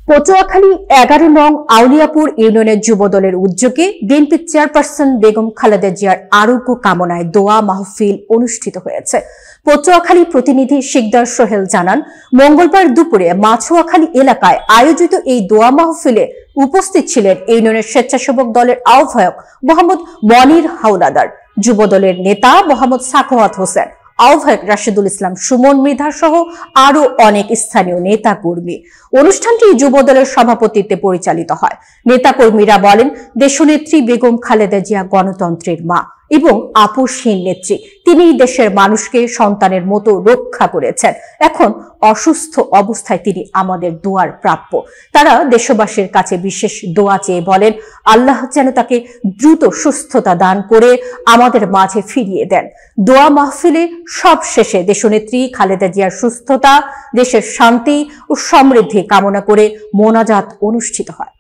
পটুয়াখালী 11 নং আউলিয়াপুর ইউনিয়নের যুবদলের উদ্যোগে বিএনপি চেয়ারপারসন বেগম খালেদা জিয়ার আরোগ্য কামনায় দোয়া মাহফিল অনুষ্ঠিত হয়েছে। পটুয়াখালী প্রতিনিধি শিকদার সোহেল জানান, মঙ্গলবার দুপুরে মাছুয়াখালী এলাকায় আয়োজিত এই দোয়া মাহফিলে উপস্থিত ছিলেন ইউনিয়নের স্বেচ্ছাসেবক দলের আহ্বায়ক মোহাম্মদ মনির হাওলাদার, যুবদলের নেতা মোহাম্মদ সাখাওয়াত হোসেন, আহ্বায়ক রাশেদুল ইসলাম সুমন মৃধা সহ আরো অনেক স্থানীয় নেতা কর্মী। অনুষ্ঠানটি যুবদলের সভাপতিত্বে পরিচালিত হয়। নেতাকর্মীরা বলেন, দেশনেত্রী বেগম খালেদা জিয়া গণতন্ত্রের মা এবং আপোষহীন নেত্রী। তিনি দেশের মানুষকে সন্তানের মতো রক্ষা করেছেন। এখন অসুস্থ অবস্থায় তিনি আমাদের দোয়ার প্রাপ্য। তারা দেশবাসীর কাছে বিশেষ দোয়া চেয়ে বলেন, আল্লাহ যেন তাকে দ্রুত সুস্থতা দান করে আমাদের মাঝে ফিরিয়ে দেন। দোয়া মাহফিলে সব শেষে দেশনেত্রী খালেদা জিয়ার সুস্থতা, দেশের শান্তি ও সমৃদ্ধি কামনা করে মোনাজাত অনুষ্ঠিত হয়।